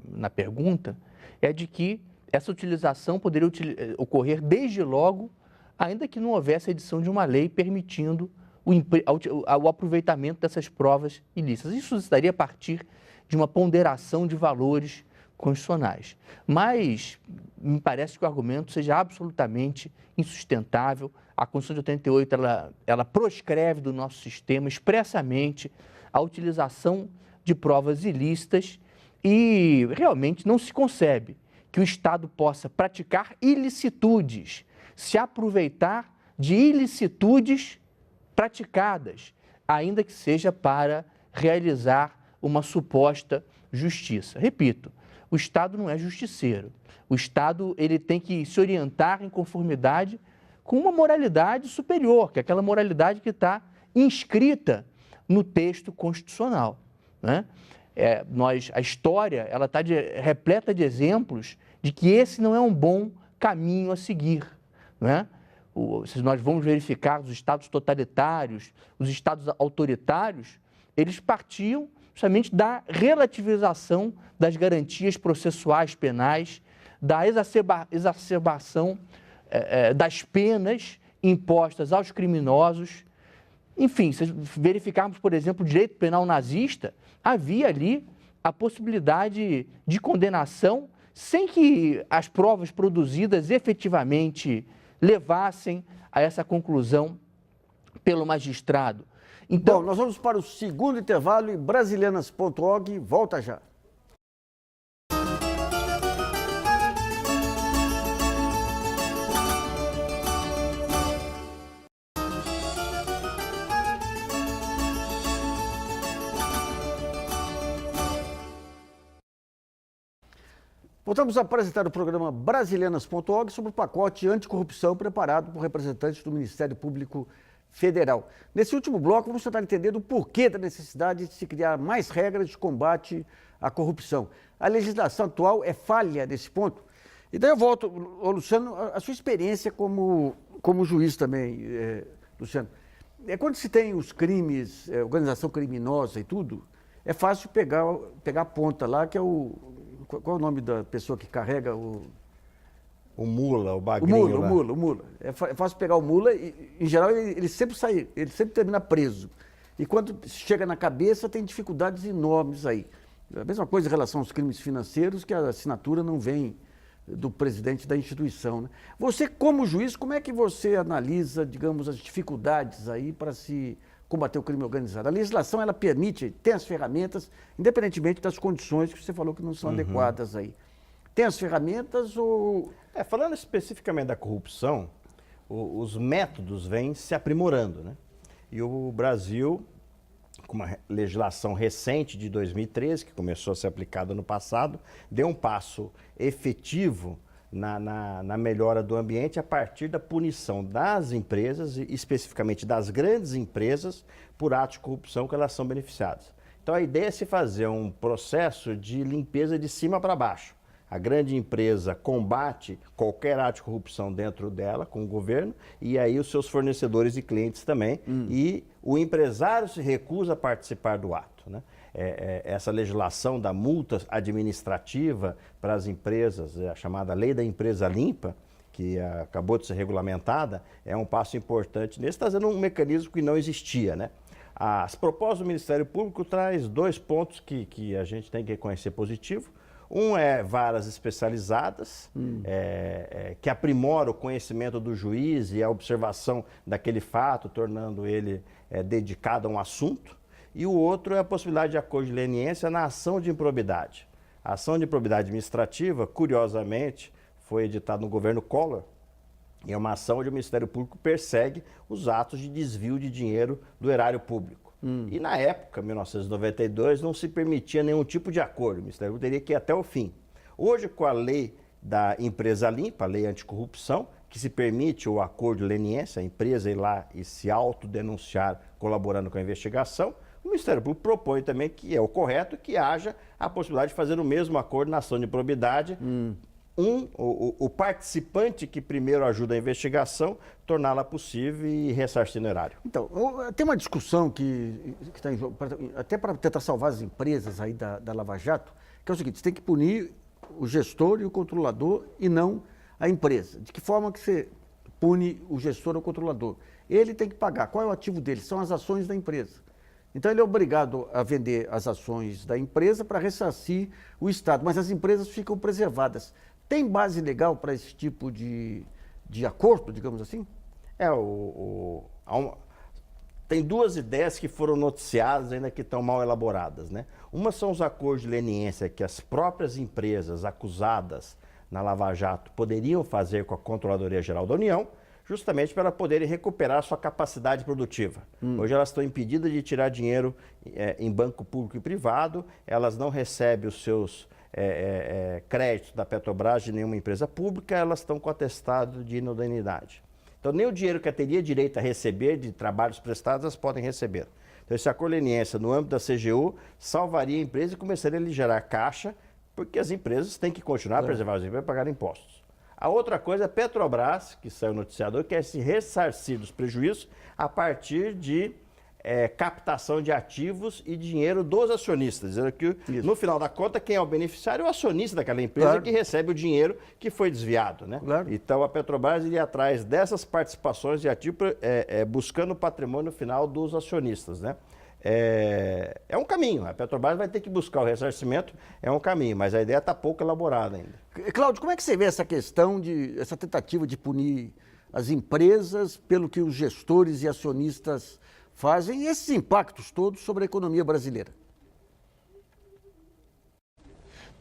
na pergunta, é de que essa utilização poderia ocorrer desde logo, ainda que não houvesse a edição de uma lei permitindo o aproveitamento dessas provas ilícitas. Isso estaria a partir de uma ponderação de valores constitucionais. Mas me parece que o argumento seja absolutamente insustentável. A Constituição de 88, ela proscreve do nosso sistema expressamente a utilização de provas ilícitas e realmente não se concebe que o Estado possa praticar ilicitudes, se aproveitar de ilicitudes praticadas, ainda que seja para realizar uma suposta justiça. Repito, o Estado não é justiceiro. O Estado ele tem que se orientar em conformidade com uma moralidade superior, que é aquela moralidade que está inscrita no texto constitucional, né? A história ela está repleta de exemplos de que esse não é um bom caminho a seguir, né? Se nós vamos verificar os estados totalitários, os estados autoritários, eles partiam justamente da relativização das garantias processuais penais, da exacerbação das penas impostas aos criminosos. Enfim, se verificarmos, por exemplo, o direito penal nazista, havia ali a possibilidade de condenação sem que as provas produzidas efetivamente levassem a essa conclusão pelo magistrado. Então, bom, nós vamos para o segundo intervalo e Brasilianas.org volta já. Voltamos a apresentar o programa Brasilianas.org sobre o pacote anticorrupção preparado por representantes do Ministério Público Federal. Nesse último bloco, vamos tentar entender o porquê da necessidade de se criar mais regras de combate à corrupção. A legislação atual é falha nesse ponto? E daí eu volto, Luciano, a sua experiência como juiz também, Luciano. Quando se tem os crimes, organização criminosa e tudo, é fácil pegar a ponta lá, que é o... Qual é o nome da pessoa que carrega o... O mula, o bagrinho. O mula. É fácil pegar o mula e, em geral, ele sempre sai, ele sempre termina preso. E quando chega na cabeça, tem dificuldades enormes aí. A mesma coisa em relação aos crimes financeiros, que a assinatura não vem do presidente da instituição, né? Você, como juiz, como é que você analisa, digamos, as dificuldades aí para se combater o crime organizado? A legislação, ela permite, tem as ferramentas, independentemente das condições que você falou que não são adequadas aí. Tem as ferramentas ou... Falando especificamente da corrupção, os métodos vêm se aprimorando, né? E o Brasil, com uma legislação recente de 2013, que começou a ser aplicada no passado, deu um passo efetivo na melhora do ambiente a partir da punição das empresas, e especificamente das grandes empresas, por atos de corrupção que elas são beneficiadas. Então a ideia é se fazer um processo de limpeza de cima para baixo. A grande empresa combate qualquer ato de corrupção dentro dela, com o governo, e aí os seus fornecedores e clientes também, e o empresário se recusa a participar do ato, né? Essa legislação da multa administrativa para as empresas, a chamada Lei da Empresa Limpa, que acabou de ser regulamentada, é um passo importante nesse, trazendo um mecanismo que não existia, né? As propostas do Ministério Público traz dois pontos que a gente tem que reconhecer positivo. Um é varas especializadas, que aprimora o conhecimento do juiz e a observação daquele fato, tornando ele dedicado a um assunto. E o outro é a possibilidade de acordo de leniência na ação de improbidade. A ação de improbidade administrativa, curiosamente, foi editada no governo Collor, e é uma ação onde o Ministério Público persegue os atos de desvio de dinheiro do erário público. E na época, 1992, não se permitia nenhum tipo de acordo. O Ministério Público teria que ir até o fim. Hoje, com a lei da empresa limpa, a lei anticorrupção, que se permite o acordo leniense, a empresa ir lá e se autodenunciar colaborando com a investigação. O Ministério Público propõe também, que é o correto, que haja a possibilidade de fazer o mesmo acordo na ação de probidade. O participante que primeiro ajuda a investigação, torná-la possível e ressarcir no erário. Então, tem uma discussão que está em jogo, até para tentar salvar as empresas aí da Lava Jato, que é o seguinte: você tem que punir o gestor e o controlador e não a empresa. De que forma que você pune o gestor ou o controlador? Ele tem que pagar. Qual é o ativo dele? São as ações da empresa. Então ele é obrigado a vender as ações da empresa para ressarcir o Estado, mas as empresas ficam preservadas. Tem base legal para esse tipo de acordo, digamos assim? Tem duas ideias que foram noticiadas, ainda que estão mal elaboradas, né? Uma são os acordos de leniência que as próprias empresas acusadas na Lava Jato poderiam fazer com a Controladoria Geral da União, justamente para poderem recuperar sua capacidade produtiva. Hoje elas estão impedidas de tirar dinheiro em banco público e privado, elas não recebem os seus créditos da Petrobras de nenhuma empresa pública, elas estão com atestado de inutilidade. Então nem o dinheiro que ela teria direito a receber de trabalhos prestados, elas podem receber. Então esse acordo de leniência no âmbito da CGU salvaria a empresa e começaria a gerar caixa, porque as empresas têm que continuar a preservar os empregos e pagar impostos. A outra coisa, a Petrobras, que saiu no noticiador, quer se ressarcir dos prejuízos a partir de captação de ativos e dinheiro dos acionistas. Dizendo que, no final da conta, quem é o beneficiário é o acionista daquela empresa, que recebe o dinheiro que foi desviado, né? Então, a Petrobras iria atrás dessas participações de ativos, buscando o patrimônio final dos acionistas, né? É um caminho. A Petrobras vai ter que buscar o ressarcimento, é um caminho, mas a ideia está pouco elaborada ainda. Cláudio, como é que você vê essa questão, essa tentativa de punir as empresas pelo que os gestores e acionistas fazem e esses impactos todos sobre a economia brasileira?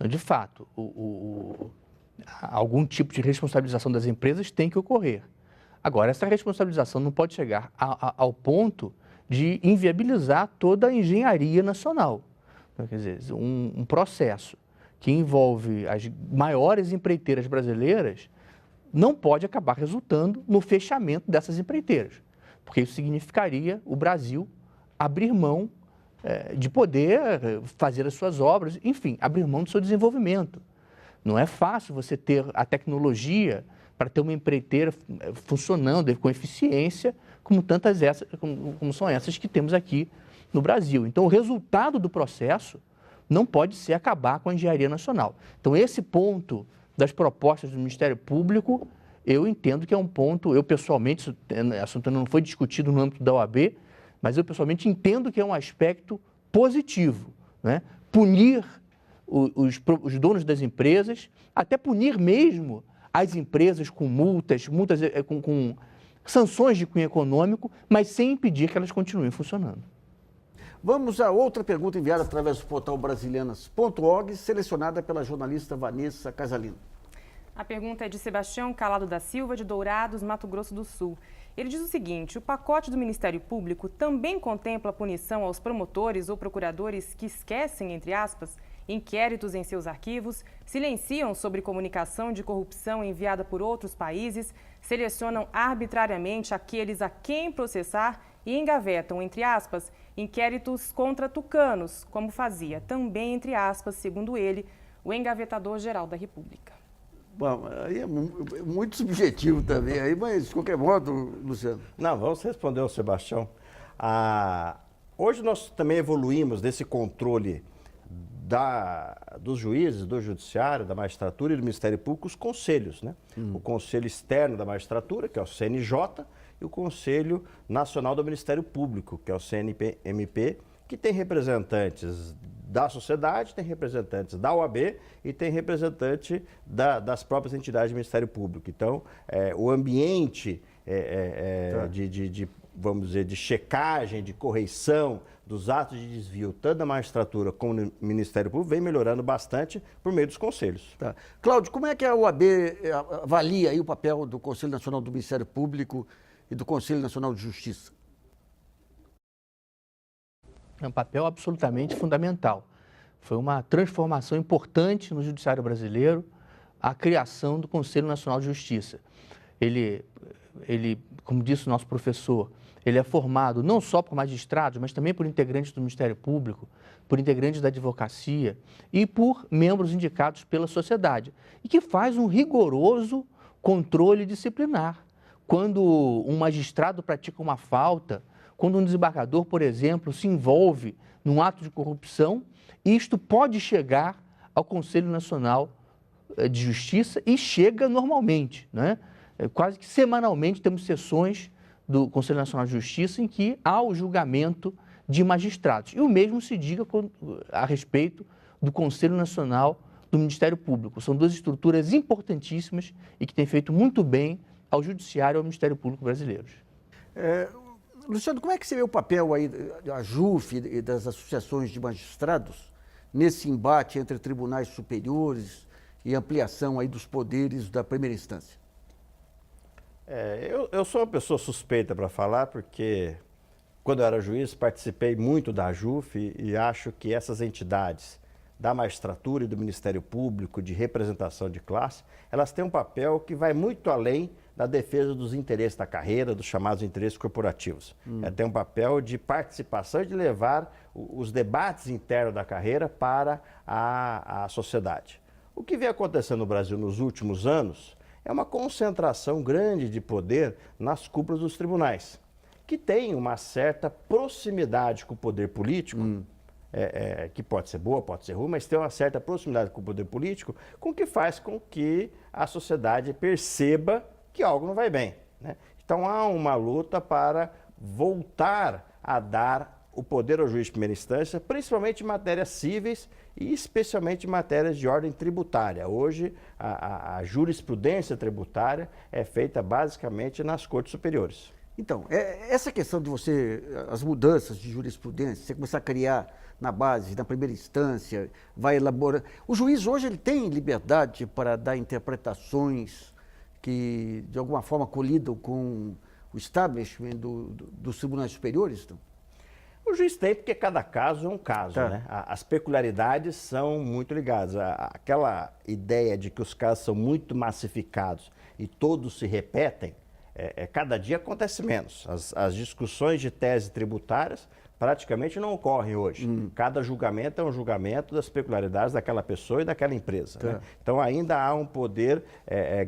De fato, algum tipo de responsabilização das empresas tem que ocorrer. Agora, essa responsabilização não pode chegar ao ponto de inviabilizar toda a engenharia nacional. Então, quer dizer, um processo que envolve as maiores empreiteiras brasileiras não pode acabar resultando no fechamento dessas empreiteiras, porque isso significaria o Brasil abrir mão de poder fazer as suas obras, enfim, abrir mão do seu desenvolvimento. Não é fácil você ter a tecnologia para ter uma empreiteira funcionando com eficiência, como são essas que temos aqui no Brasil. Então, o resultado do processo não pode ser acabar com a engenharia nacional. Então, esse ponto das propostas do Ministério Público, eu entendo que é um ponto, eu pessoalmente, esse assunto não foi discutido no âmbito da OAB, mas eu pessoalmente entendo que é um aspecto positivo, né? Punir os donos das empresas, até punir mesmo as empresas com multas com sanções de cunho econômico, mas sem impedir que elas continuem funcionando. Vamos a outra pergunta enviada através do portal brasilianas.org, selecionada pela jornalista Vanessa Casalino. A pergunta é de Sebastião Calado da Silva, de Dourados, Mato Grosso do Sul. Ele diz o seguinte: o pacote do Ministério Público também contempla punição aos promotores ou procuradores que esquecem, entre aspas, inquéritos em seus arquivos, silenciam sobre comunicação de corrupção enviada por outros países, selecionam arbitrariamente aqueles a quem processar e engavetam, entre aspas, inquéritos contra tucanos, como fazia também, entre aspas, segundo ele, o engavetador-geral da República. Bom, aí é muito subjetivo também, aí, mas de qualquer modo, Luciano. Não, vamos responder ao Sebastião. Hoje nós também evoluímos desse controle dos juízes, do judiciário, da magistratura e do Ministério Público, os conselhos, né? O Conselho Externo da Magistratura, que é o CNJ, e o Conselho Nacional do Ministério Público, que é o CNMP, que tem representantes da sociedade, tem representantes da OAB e tem representante das próprias entidades do Ministério Público. Então, o ambiente vamos dizer, de checagem, de correição dos atos de desvio, tanto da magistratura como no Ministério Público, vem melhorando bastante por meio dos conselhos. Tá. Cláudio, como é que a OAB avalia aí o papel do Conselho Nacional do Ministério Público e do Conselho Nacional de Justiça? É um papel absolutamente fundamental. Foi uma transformação importante no judiciário brasileiro, a criação do Conselho Nacional de Justiça. Ele, como disse o nosso professor, ele é formado não só por magistrados, mas também por integrantes do Ministério Público, por integrantes da advocacia e por membros indicados pela sociedade, e que faz um rigoroso controle disciplinar. Quando um magistrado pratica uma falta, quando um desembargador, por exemplo, se envolve num ato de corrupção, isto pode chegar ao Conselho Nacional de Justiça e chega normalmente, né? Quase que semanalmente temos sessões do Conselho Nacional de Justiça em que há o julgamento de magistrados. E o mesmo se diga a respeito do Conselho Nacional do Ministério Público. São duas estruturas importantíssimas e que têm feito muito bem ao Judiciário e ao Ministério Público brasileiros. Luciano, como é que você vê o papel aí da JUF e das associações de magistrados nesse embate entre tribunais superiores e ampliação aí dos poderes da primeira instância? Eu sou uma pessoa suspeita para falar, porque quando eu era juiz participei muito da JUF e acho que essas entidades da magistratura e do Ministério Público, de representação de classe, elas têm um papel que vai muito além da defesa dos interesses da carreira, dos chamados interesses corporativos. Tem um papel de participação e de levar os debates internos da carreira para a sociedade. O que vem acontecendo no Brasil nos últimos anos é uma concentração grande de poder nas cúpulas dos tribunais, que tem uma certa proximidade com o poder político, que pode ser boa, pode ser ruim, mas tem uma certa proximidade com o poder político, com que faz com que a sociedade perceba que algo não vai bem, né? Então há uma luta para voltar a dar o poder ao juiz de primeira instância, principalmente em matérias cíveis e especialmente em matérias de ordem tributária. Hoje, a jurisprudência tributária é feita basicamente nas cortes superiores. Então, essa questão de as mudanças de jurisprudência, você começar a criar na base, na primeira instância, vai elaborar. O juiz hoje ele tem liberdade para dar interpretações que, de alguma forma, colidam com o establishment dos tribunais superiores? Então? O juiz tem, porque cada caso é um caso, Tá. né? As peculiaridades são muito ligadas. Aquela ideia de que os casos são muito massificados e todos se repetem, cada dia acontece menos. As discussões de tese tributárias praticamente não ocorrem hoje. Cada julgamento é um julgamento das peculiaridades daquela pessoa e daquela empresa. Tá. Né? Então ainda há um poder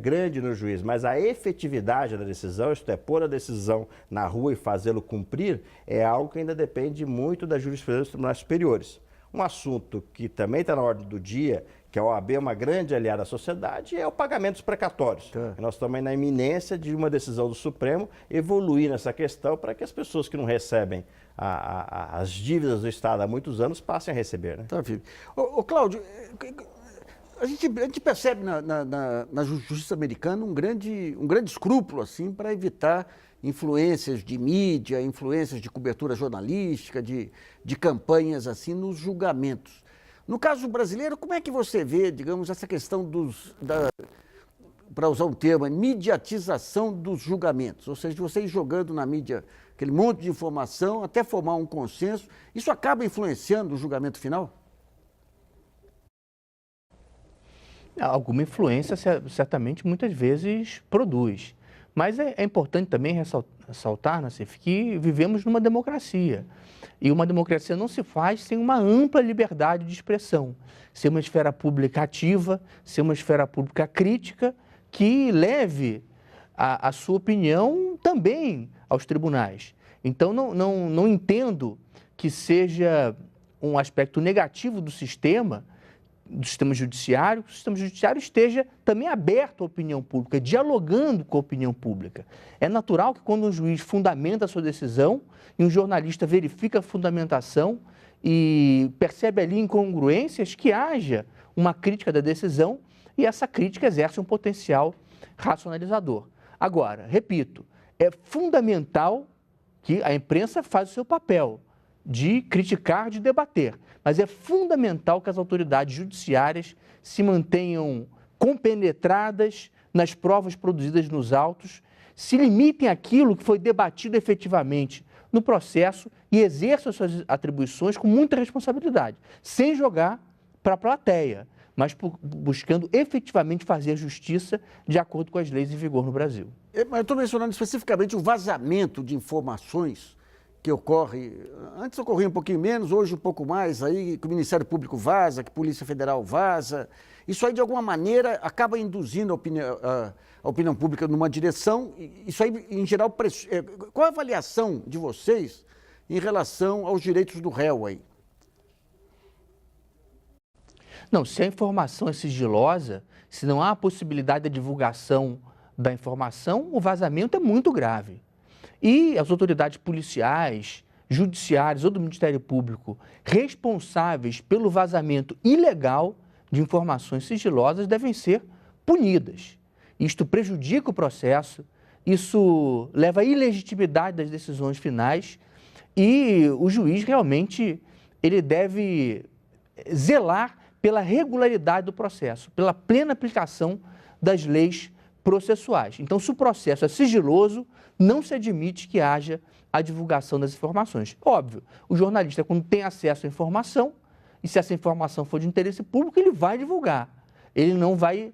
grande no juiz, mas a efetividade da decisão, isto é, pôr a decisão na rua e fazê-lo cumprir, é algo que ainda depende muito da jurisprudência dos tribunais superiores. Um assunto que também está na ordem do dia, que a OAB é uma grande aliada à sociedade, é o pagamento dos precatórios. Tá. Nós estamos aí na iminência de uma decisão do Supremo evoluir nessa questão para que as pessoas que não recebem as dívidas do Estado há muitos anos passem a receber, né? Tá, filho. Ô, Cláudio, a gente percebe na justiça americana um grande escrúpulo assim, para evitar influências de mídia, influências de cobertura jornalística, de campanhas assim nos julgamentos. No caso brasileiro, como é que você vê, digamos, essa questão para usar um termo, a mediatização dos julgamentos? Ou seja, vocês jogando na mídia aquele monte de informação até formar um consenso, isso acaba influenciando o julgamento final? Alguma influência, certamente, muitas vezes produz. Mas é importante também ressaltar, Nassif, que vivemos numa democracia. E uma democracia não se faz sem uma ampla liberdade de expressão. Ser uma esfera pública ativa, ser uma esfera pública crítica, que leve a sua opinião também aos tribunais. Então, não entendo que seja um aspecto negativo do sistema judiciário, que o sistema judiciário esteja também aberto à opinião pública, dialogando com a opinião pública. É natural que quando um juiz fundamenta a sua decisão e um jornalista verifica a fundamentação e percebe ali incongruências, que haja uma crítica da decisão e essa crítica exerce um potencial racionalizador. Agora, repito, é fundamental que a imprensa faça o seu papel de criticar, de debater, mas é fundamental que as autoridades judiciárias se mantenham compenetradas nas provas produzidas nos autos, se limitem àquilo que foi debatido efetivamente no processo e exerçam suas atribuições com muita responsabilidade, sem jogar para a plateia, mas buscando efetivamente fazer justiça de acordo com as leis em vigor no Brasil. Mas eu estou mencionando especificamente o vazamento de informações que ocorre. Antes ocorria um pouquinho menos, hoje um pouco mais, aí que o Ministério Público vaza, que a Polícia Federal vaza. Isso aí, de alguma maneira, acaba induzindo a opinião pública numa direção. Isso aí, em geral, qual a avaliação de vocês em relação aos direitos do réu aí? Não, se a informação é sigilosa, se não há a possibilidade da divulgação da informação, o vazamento é muito grave. E as autoridades policiais, judiciárias ou do Ministério Público responsáveis pelo vazamento ilegal de informações sigilosas devem ser punidas. Isto prejudica o processo, isso leva à ilegitimidade das decisões finais e o juiz realmente ele deve zelar pela regularidade do processo, pela plena aplicação das leis processuais. Então, se o processo é sigiloso, não se admite que haja a divulgação das informações. Óbvio, o jornalista, quando tem acesso à informação, e se essa informação for de interesse público, ele vai divulgar. Ele não vai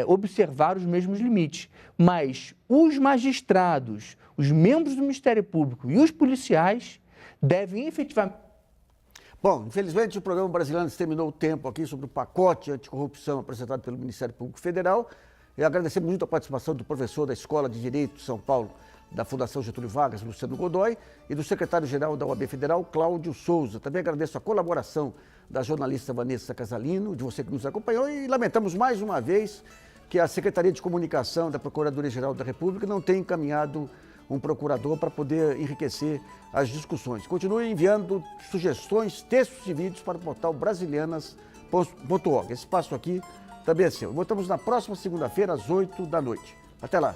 observar os mesmos limites. Mas os magistrados, os membros do Ministério Público e os policiais devem efetivamente... Bom, infelizmente o programa Brasileiro terminou o tempo aqui sobre o pacote anticorrupção apresentado pelo Ministério Público Federal. Eu agradecer muito a participação do professor da Escola de Direito de São Paulo, da Fundação Getúlio Vargas, Luciano Godoy, e do secretário-geral da OAB Federal, Cláudio Souza. Também agradeço a colaboração da jornalista Vanessa Casalino, de você que nos acompanhou, e lamentamos mais uma vez que a Secretaria de Comunicação da Procuradoria-Geral da República não tenha encaminhado um procurador para poder enriquecer as discussões. Continue enviando sugestões, textos e vídeos para o portal brasilianas.org. Esse espaço aqui também é seu. Voltamos na próxima segunda-feira, às 8 da noite. Até lá.